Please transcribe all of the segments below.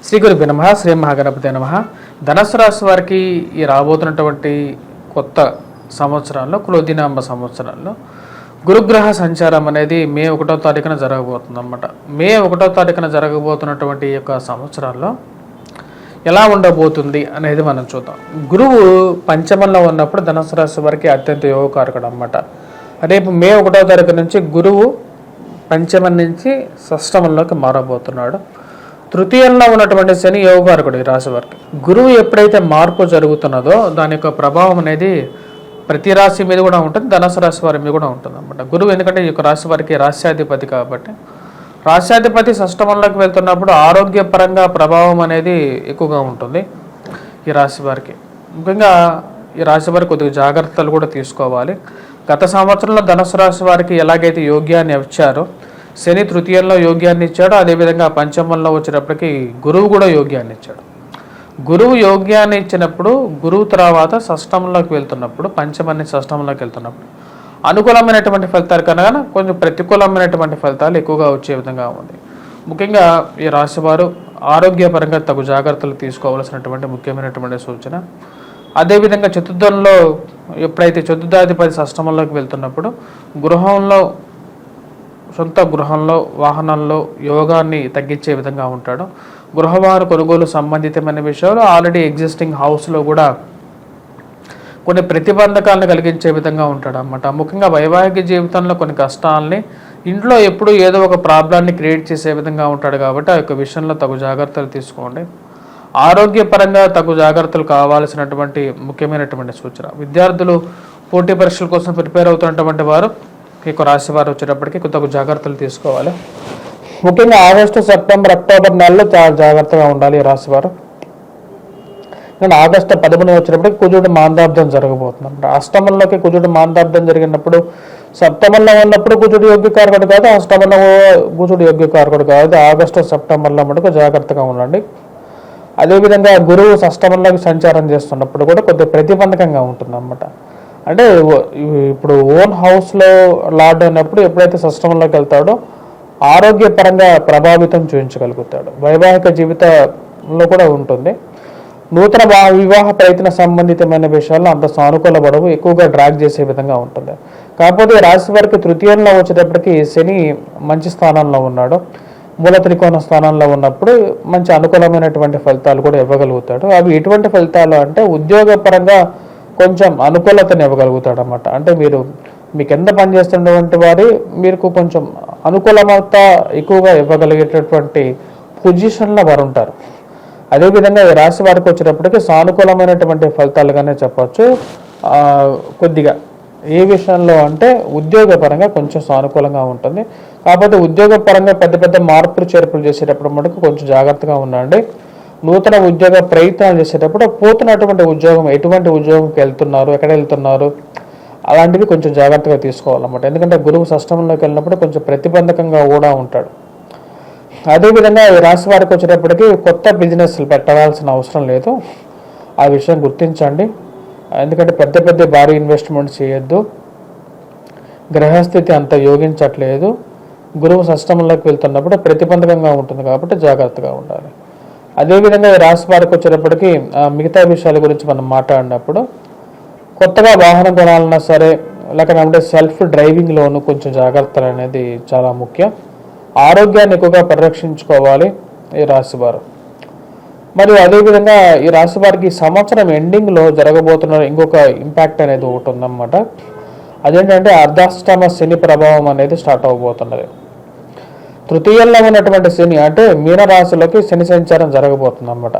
శ్రీ గురుభ్యో నమః. శ్రీ మహాగణపతే నమః. ధనుసు రాశి వారికి ఈ రాబోతున్నటువంటి కొత్త సంవత్సరాల్లో క్రోధినామ సంవత్సరాల్లో గురుగ్రహ సంచారం అనేది మే 1వ తారీఖున జరగబోతుంది అన్నమాట. మే 1వ తారీఖున జరగబోతున్నటువంటి ఈ యొక్క సంవత్సరాల్లో ఎలా ఉండబోతుంది అనేది మనం చూద్దాం. గురువు పంచమంలో ఉన్నప్పుడు ధనుసు రాశి వారికి అత్యంత యోగకారకుడు అన్నమాట. రేపు మే 1వ తారీఖు నుంచి గురువు పంచమం నుంచి షష్టమంలోకి మారబోతున్నాడు. తృతీయంలో ఉన్నటువంటి శని యోగకారకుడు ఈ రాశి వారికి. గురువు ఎప్పుడైతే మార్పు జరుగుతున్నదో దాని యొక్క ప్రభావం అనేది ప్రతి రాశి మీద కూడా ఉంటుంది, ధనుసు రాశి వారి మీద కూడా ఉంటుంది అన్నమాట. గురువు ఎందుకంటే ఈ యొక్క రాశి వారికి రాశ్యాధిపతి కాబట్టి రాశ్యాధిపతి షష్టమంలోకి వెళ్తున్నప్పుడు ఆరోగ్యపరంగా ప్రభావం అనేది ఎక్కువగా ఉంటుంది ఈ రాశి వారికి. ముఖ్యంగా ఈ రాశి వారికి కొద్దిగా జాగ్రత్తలు కూడా తీసుకోవాలి. గత సంవత్సరంలో ధనుసు రాశి వారికి ఎలాగైతే యోగ్యాన్ని ఇచ్చారో, శని తృతీయంలో యోగ్యాన్ని ఇచ్చాడు, అదేవిధంగా పంచమంలో వచ్చేటప్పటికి గురువు కూడా యోగ్యాన్ని ఇచ్చాడు. గురువు యోగ్యాన్ని ఇచ్చినప్పుడు గురువు తర్వాత షష్టంలోకి వెళ్తున్నప్పుడు, పంచమం నుంచి షష్టంలోకి వెళ్తున్నప్పుడు అనుకూలమైనటువంటి ఫలితాలు కన్నా కొంచెం ప్రతికూలమైనటువంటి ఫలితాలు ఎక్కువగా వచ్చే విధంగా ఉంది. ముఖ్యంగా ఈ రాశివారు ఆరోగ్యపరంగా తగు జాగ్రత్తలు తీసుకోవాల్సినటువంటి ముఖ్యమైనటువంటి సూచన. అదేవిధంగా చతుర్థంలో ఎప్పుడైతే చతుర్థాధిపతి షష్టమంలోకి వెళ్తున్నప్పుడు గృహంలో, సొంత గృహంలో, వాహనాల్లో యోగాన్ని తగ్గించే విధంగా ఉంటాడు. గృహవారు కొనుగోలు సంబంధితమైన విషయాలు ఆల్రెడీ ఎగ్జిస్టింగ్ హౌస్లో కూడా కొన్ని ప్రతిబంధకాలను కలిగించే విధంగా ఉంటాడు అన్నమాట. ముఖ్యంగా వైవాహిక జీవితంలో కొన్ని కష్టాలని, ఇంట్లో ఎప్పుడు ఏదో ఒక ప్రాబ్లాన్ని క్రియేట్ చేసే విధంగా ఉంటాడు కాబట్టి ఆ యొక్క విషయంలో తగు జాగ్రత్తలు తీసుకోండి. ఆరోగ్యపరంగా తగు జాగ్రత్తలు కావాల్సినటువంటి ముఖ్యమైనటువంటి సూచన. విద్యార్థులు పోటీ పరీక్షల కోసం ప్రిపేర్ అవుతున్నటువంటి వారు ఈ రాశి వారు వచ్చేటప్పటికి తగు జాగ్రత్తలు తీసుకోవాలి. ముఖ్యంగా ఆగస్టు, సెప్టెంబర్, అక్టోబర్ నెలలో చాలా జాగ్రత్తగా ఉండాలి ఈ రాశివారు. ఆగస్టు 11 వచ్చేటప్పటికి కుజుడు మాందాబ్దం జరగబోతుంది. అష్టమంలోకి కుజుడు మాందాబ్దం జరిగినప్పుడు సప్తమంలో ఉన్నప్పుడు కుజుడు యోగ్యకారకుడు కాదు, అష్టమంలో కుజుడు యోగ్యకారకుడు కాదు. ఆగస్టు, సెప్టెంబర్లో మటుకు జాగ్రత్తగా ఉండండి. అదేవిధంగా గురువు షష్టమంలోకి సంచారం చేస్తున్నప్పుడు కూడా కొద్దిగా ప్రతిబంధకంగా ఉంటుంది అన్నమాట. అంటే ఇప్పుడు ఓన్ హౌస్లో లార్డ్ అయినప్పుడు ఎప్పుడైతే షష్టమంలోకి వెళ్తాడో ఆరోగ్యపరంగా ప్రభావితం చూపించగలుగుతాడు. వైవాహిక జీవితంలో కూడా ఉంటుంది. నూతన వివాహ ప్రయత్న సంబంధితమైన విషయాల్లో అంత సానుకూల పడవు, ఎక్కువగా డ్రాగ్ చేసే విధంగా ఉంటుంది. కాకపోతే రాశి వారికి తృతీయంలో వచ్చేటప్పటికి శని మంచి స్థానంలో ఉన్నాడు. మూల త్రికోణ స్థానంలో ఉన్నప్పుడు మంచి అనుకూలమైనటువంటి ఫలితాలు కూడా ఇవ్వగలుగుతాడు. అవి ఎటువంటి ఫలితాలు అంటే ఉద్యోగపరంగా కొంచెం అనుకూలతను ఇవ్వగలుగుతాడు అన్నమాట. అంటే మీ కింద పనిచేస్తున్నటువంటి వారి మీకు కొంచెం అనుకూలత ఎక్కువగా ఇవ్వగలిగేటటువంటి పొజిషన్లో వారు ఉంటారు. అదేవిధంగా ఈ రాశి వారికి వచ్చేటప్పటికి సానుకూలమైనటువంటి ఫలితాలుగానే చెప్పచ్చు. కొద్దిగా ఏ విషయంలో అంటే ఉద్యోగపరంగా కొంచెం సానుకూలంగా ఉంటుంది. కాకపోతే ఉద్యోగపరంగా పెద్ద పెద్ద మార్పులు చేర్పులు చేసేటప్పుడు మటుకు కొంచెం జాగ్రత్తగా ఉండండి. నూతన ఉద్యోగ ప్రయత్నాలు చేసేటప్పుడు పోతున్నటువంటి ఉద్యోగం, ఎటువంటి ఉద్యోగంకి వెళ్తున్నారు, ఎక్కడ వెళ్తున్నారు, అలాంటివి కొంచెం జాగ్రత్తగా తీసుకోవాలన్నమాట. ఎందుకంటే గురువు షష్టమంలోకి వెళ్ళినప్పుడు కొంచెం ప్రతిబంధకంగా కూడా ఉంటాడు. అదేవిధంగా ఈ రాశి వారికి వచ్చేటప్పటికి కొత్త బిజినెస్లు పెట్టాల్సిన అవసరం లేదు, ఆ విషయం గుర్తించండి. ఎందుకంటే పెద్ద పెద్ద భారీ ఇన్వెస్ట్మెంట్ చేయొద్దు. గ్రహస్థితి అంత యోగించట్లేదు. గురువు షష్టమంలోకి వెళ్తున్నప్పుడు ప్రతిబంధకంగా ఉంటుంది కాబట్టి జాగ్రత్తగా ఉండాలి. అదేవిధంగా ఈ రాశి వారికి వచ్చేటప్పటికి మిగతా విషయాల గురించి మనం మాట్లాడినప్పుడు కొత్తగా వాహనం కొనాలన్నా సరే, లేకపోతే సెల్ఫ్ డ్రైవింగ్లోనూ కొంచెం జాగ్రత్తలు అనేది చాలా ముఖ్యం. ఆరోగ్యాన్ని ఎక్కువగా పరిరక్షించుకోవాలి ఈ రాశివారు. మరియు అదేవిధంగా ఈ రాశి వారికి సంవత్సరం ఎండింగ్లో జరగబోతున్న ఇంకొక ఇంపాక్ట్ అనేది ఒకటి ఉందన్నమాట. అదేంటంటే అర్ధాష్టమ శని ప్రభావం అనేది స్టార్ట్ అవబోతున్నది. తృతీయంలో ఉన్నటువంటి శని అంటే మీనరాశిలోకి శని సంచారం జరగబోతుంది అన్నమాట.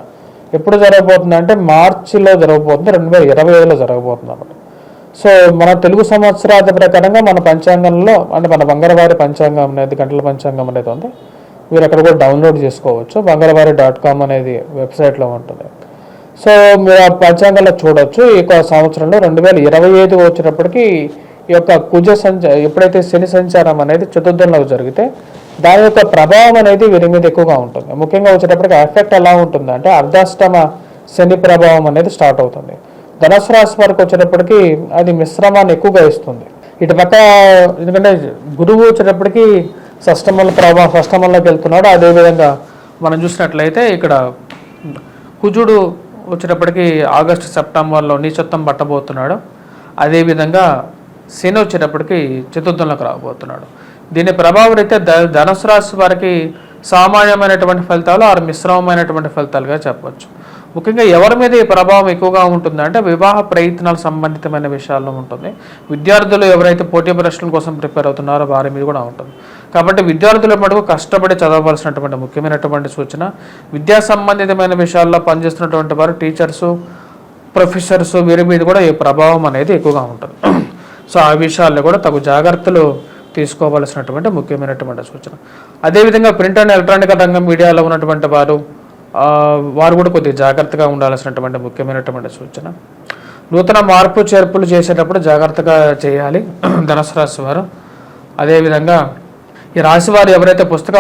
ఎప్పుడు జరగబోతుంది అంటే మార్చిలో జరగబోతుంది, 2025లో జరగబోతుంది అన్నమాట. సో మన తెలుగు సంవత్సరాది ప్రకారంగా మన పంచాంగంలో అంటే మన బంగారవారి పంచాంగం అనేది, గంటల పంచాంగం అనేది ఉంది. మీరు అక్కడ కూడా డౌన్లోడ్ చేసుకోవచ్చు. బంగారవారి.com అనేది వెబ్సైట్లో ఉంటుంది. సో మీరు ఆ పంచాంగంలో చూడవచ్చు. ఈ యొక్క సంవత్సరంలో 2025 వచ్చేటప్పటికి ఈ యొక్క కుజ ఎప్పుడైతే శని సంచారం అనేది చతుర్థంలోకి జరిగితే దాని యొక్క ప్రభావం అనేది వీరి మీద ఎక్కువగా ఉంటుంది. ముఖ్యంగా వచ్చేటప్పటికి ఎఫెక్ట్ ఎలా ఉంటుంది అంటే అర్ధాష్టమ శని ప్రభావం అనేది స్టార్ట్ అవుతుంది. ధనుసు రాశి వారికి వచ్చేటప్పటికి అది మిశ్రమాన్ని ఎక్కువగా ఇస్తుంది. ఇటుపక్క ఎందుకంటే గురువు వచ్చేటప్పటికి షష్టమంలోకి వెళ్తున్నాడు. అదేవిధంగా మనం చూసినట్లయితే ఇక్కడ కుజుడు వచ్చేటప్పటికి ఆగస్టు సెప్టెంబర్లో నీచత్వం పట్టబోతున్నాడు. అదేవిధంగా శని వచ్చేటప్పటికి చతుర్థంలోకి రాబోతున్నాడు. దీని ప్రభావం అయితే ధనుసు రాశి వారికి సామాన్యమైనటువంటి ఫలితాలు ఆరు మిశ్రమమైనటువంటి ఫలితాలుగా చెప్పవచ్చు. ముఖ్యంగా ఎవరి మీద ఈ ప్రభావం ఎక్కువగా ఉంటుందంటే వివాహ ప్రయత్నాలు సంబంధితమైన విషయాల్లో ఉంటుంది. విద్యార్థులు ఎవరైతే పోటీ పరీక్షల కోసం ప్రిపేర్ అవుతున్నారో వారి మీద కూడా ఉంటుంది. కాబట్టి విద్యార్థుల మటుకు కష్టపడి చదవవలసినటువంటి ముఖ్యమైనటువంటి సూచన. విద్యా సంబంధితమైన విషయాల్లో పనిచేస్తున్నటువంటి వారు టీచర్సు, ప్రొఫెసర్స్ వీరి మీద కూడా ఈ ప్రభావం అనేది ఎక్కువగా ఉంటుంది. సో ఆ విషయాల్లో కూడా తగు జాగ్రత్తలు తీసుకోవాల్సినటువంటి ముఖ్యమైనటువంటి సూచన. అదేవిధంగా ప్రింట్ అండ్ ఎలక్ట్రానిక్ రంగం మీడియాలో ఉన్నటువంటి వారు కూడా కొద్దిగా జాగ్రత్తగా ఉండాల్సినటువంటి ముఖ్యమైనటువంటి సూచన. నూతన మార్పు చేర్పులు చేసేటప్పుడు జాగ్రత్తగా చేయాలి ధనుసు రాశి వారు. అదేవిధంగా ఈ రాశి వారు ఎవరైతే పుస్తక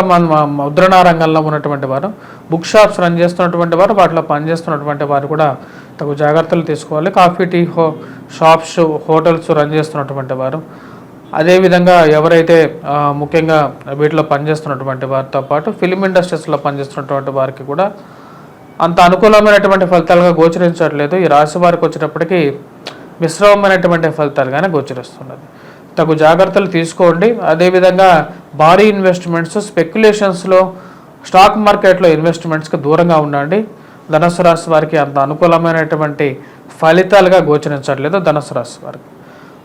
ముద్రణ రంగంలో ఉన్నటువంటి వారు, బుక్ షాప్స్ రన్ చేస్తున్నటువంటి వారు, వాటిలో పనిచేస్తున్నటువంటి వారు కూడా తగు జాగ్రత్తలు తీసుకోవాలి. Coffee, tea shops, hotels run చేస్తున్నటువంటి వారు, అదేవిధంగా ఎవరైతే ముఖ్యంగా వీటిలో పనిచేస్తున్నటువంటి వారితో పాటు ఫిలిం ఇండస్ట్రీస్లో పనిచేస్తున్నటువంటి వారికి కూడా అంత అనుకూలమైనటువంటి ఫలితాలుగా గోచరించట్లేదు. ఈ రాశి వారికి వచ్చేటప్పటికి మిశ్రమమైనటువంటి ఫలితాలుగానే గోచరిస్తున్నది. తగు జాగ్రత్తలు తీసుకోండి. అదేవిధంగా భారీ ఇన్వెస్ట్మెంట్స్, స్పెక్యులేషన్స్లో, స్టాక్ మార్కెట్లో ఇన్వెస్ట్మెంట్స్కి దూరంగా ఉండండి. ధనుసు రాశి వారికి అంత అనుకూలమైనటువంటి ఫలితాలుగా గోచరించట్లేదు ధనుసు రాశి వారికి.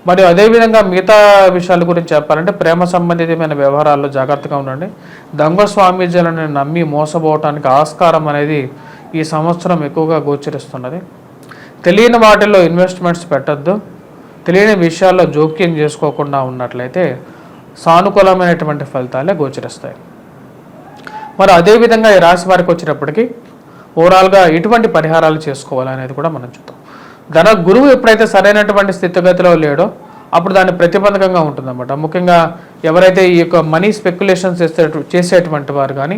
మరియు అదేవిధంగా మిగతా విషయాల గురించి చెప్పాలంటే ప్రేమ సంబంధితమైన వ్యవహారాల్లో జాగ్రత్తగా ఉండండి. దొంగ స్వామీజీలను నమ్మి మోసపోవటానికి ఆస్కారం అనేది ఈ సంవత్సరం ఎక్కువగా గోచరిస్తున్నది. తెలియని వాటిల్లో ఇన్వెస్ట్మెంట్స్ పెట్టద్దు. తెలియని విషయాల్లో జోక్యం చేసుకోకుండా ఉన్నట్లయితే సానుకూలమైనటువంటి ఫలితాలే గోచరిస్తాయి. మరి అదేవిధంగా ఈ రాశి వారికి వచ్చినప్పటికీ ఓవరాల్గా ఎటువంటి పరిహారాలు చేసుకోవాలనేది కూడా మనం చూద్దాం. గురువు ఎప్పుడైతే సరైనటువంటి స్థితిగతిలో లేడో అప్పుడు దాన్ని ప్రతిబంధకంగా ఉంటుందన్నమాట. ముఖ్యంగా ఎవరైతే ఈ యొక్క మనీ స్పెక్యులేషన్స్ చేసేటువంటి వారు కానీ,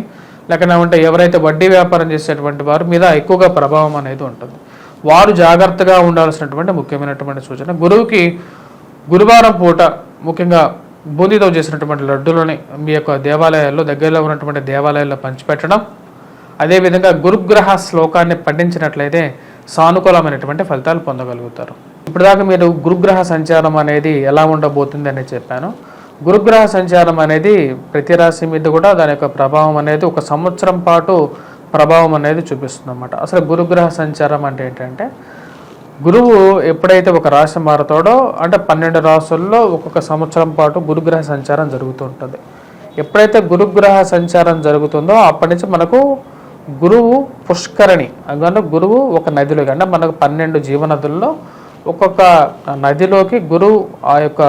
లేకపోతే ఎవరైతే వడ్డీ వ్యాపారం చేసేటువంటి వారి మీద ఎక్కువగా ప్రభావం అనేది ఉంటుంది. వారు జాగ్రత్తగా ఉండాల్సినటువంటి ముఖ్యమైనటువంటి సూచన. గురువుకి గురువారం పూట ముఖ్యంగా బూందీతో చేసినటువంటి లడ్డూలని మీ యొక్క దేవాలయాల్లో, దగ్గరలో ఉన్నటువంటి దేవాలయాల్లో పంచిపెట్టడం, అదేవిధంగా గురుగ్రహ శ్లోకాన్ని పఠించినట్లయితే సానుకూలమైనటువంటి ఫలితాలు పొందగలుగుతారు. ఇప్పటిదాకా మీరు గురుగ్రహ సంచారం అనేది ఎలా ఉండబోతుంది అనేది చెప్పాను. గురుగ్రహ సంచారం అనేది ప్రతి రాశి మీద కూడా దాని యొక్క ప్రభావం అనేది ఒక సంవత్సరం పాటు ప్రభావం అనేది చూపిస్తుంది అన్నమాట. అసలు గురుగ్రహ సంచారం అంటే ఏంటంటే, గురువు ఎప్పుడైతే ఒక రాశి మారుతాడో అంటే 12 రాశుల్లో ఒక్కొక్క సంవత్సరం పాటు గురుగ్రహ సంచారం జరుగుతూ ఉంటుంది. ఎప్పుడైతే గురుగ్రహ సంచారం జరుగుతుందో అప్పటి నుంచి మనకు గురువు పుష్కరణి, అందువల్ల గురువు ఒక నదిలోకి, అంటే మనకు 12 జీవనదుల్లో ఒక్కొక్క నదిలోకి గురువు ఆ యొక్క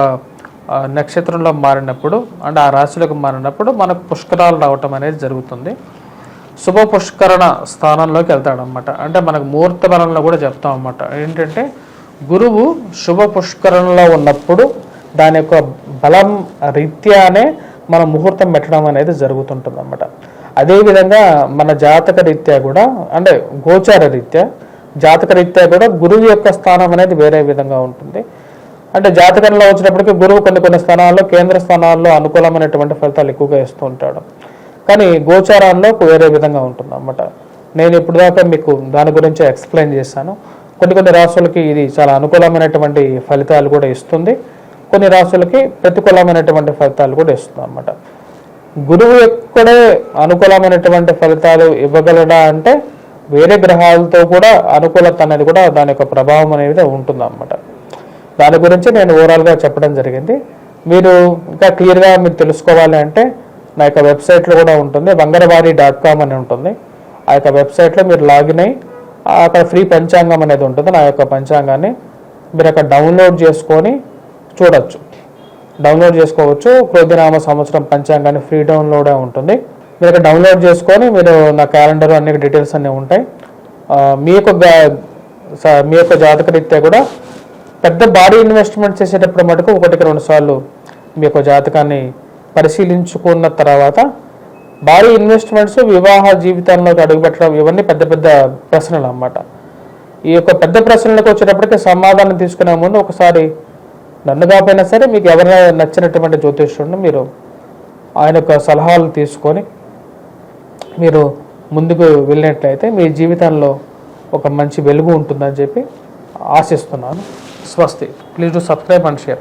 నక్షత్రంలో మారినప్పుడు, అంటే ఆ రాశిలోకి మారినప్పుడు మనకు పుష్కరాలు రావటం అనేది జరుగుతుంది. శుభ పుష్కరణ స్థానంలోకి వెళ్తాడనమాట. అంటే మనకు ముహూర్త బలంలో కూడా చెప్తాం అన్నమాట. ఏంటంటే గురువు శుభ పుష్కరణలో ఉన్నప్పుడు దాని యొక్క బలం రీత్యానే మన ముహూర్తం పెట్టడం అనేది జరుగుతుంటుంది అన్నమాట. అదేవిధంగా మన జాతక రీత్యా కూడా, అంటే గోచార రీత్యా, జాతక రీత్యా కూడా గురువు యొక్క స్థానం అనేది వేరే విధంగా ఉంటుంది. అంటే జాతకంలో వచ్చినప్పటికీ గురువు కొన్ని స్థానాల్లో, కేంద్ర స్థానాల్లో అనుకూలమైనటువంటి ఫలితాలు ఎక్కువగా ఇస్తూ ఉంటాడు. కానీ గోచారాల్లో వేరే విధంగా ఉంటుంది అన్నమాట. నేను ఇప్పుడు దాకా మీకు దాని గురించి ఎక్స్ప్లెయిన్ చేశాను. కొన్ని రాశులకి ఇది చాలా అనుకూలమైనటువంటి ఫలితాలు కూడా ఇస్తుంది, కొన్ని రాశులకి ప్రతికూలమైనటువంటి ఫలితాలు కూడా ఇస్తుంది అన్నమాట. గురువు ఎక్కడే అనుకూలమైనటువంటి ఫలితాలు ఇవ్వగలడా అంటే వేరే గ్రహాలతో కూడా అనుకూలత అనేది కూడా దాని యొక్క ప్రభావం అనేది ఉంటుంది అన్నమాట. దాని గురించి నేను ఓవరాల్గా చెప్పడం జరిగింది. మీరు ఇంకా క్లియర్గా మీరు తెలుసుకోవాలి అంటే నా యొక్క వెబ్సైట్లో కూడా ఉంటుంది, vangarvari.com అని ఉంటుంది. ఆ యొక్క వెబ్సైట్లో మీరు లాగిన్ అయ్యి అక్కడ ఫ్రీ పంచాంగం అనేది ఉంటుంది. నా యొక్క పంచాంగాన్ని మీరు అక్కడ డౌన్లోడ్ చేసుకొని చూడొచ్చు, డౌన్లోడ్ చేసుకోవచ్చు. క్రోధినామ సంవత్సరం పంచాంగాన్ని ఫ్రీ డౌన్లోడే ఉంటుంది. మీరు అక్కడ డౌన్లోడ్ చేసుకొని మీరు నా క్యాలెండర్ అన్ని డీటెయిల్స్ అన్నీ ఉంటాయి. మీ యొక్క జాతక రీత్యా కూడా పెద్ద భారీ ఇన్వెస్ట్మెంట్ చేసేటప్పుడు మటుకు 1-2 సార్లు మీ యొక్క జాతకాన్ని పరిశీలించుకున్న తర్వాత, భారీ ఇన్వెస్ట్మెంట్స్ వివాహ జీవితంలోకి అడుగుపెట్టడం ఇవన్నీ పెద్ద ప్రశ్నలు అన్నమాట. ఈ యొక్క పెద్ద ప్రశ్నలకు వచ్చేటప్పటికి సమాధానం తీసుకునే ముందు ఒకసారి నన్ను కాకపోయినా సరే మీకు ఎవరైనా నచ్చినటువంటి జ్యోతిష్యుడిని మీరు ఆయన యొక్క సలహాలు తీసుకొని మీరు ముందుకు వెళ్ళినట్లయితే మీ జీవితంలో ఒక మంచి వెలుగు ఉంటుందని చెప్పి ఆశిస్తున్నాను. స్వస్తి. Please do subscribe and share.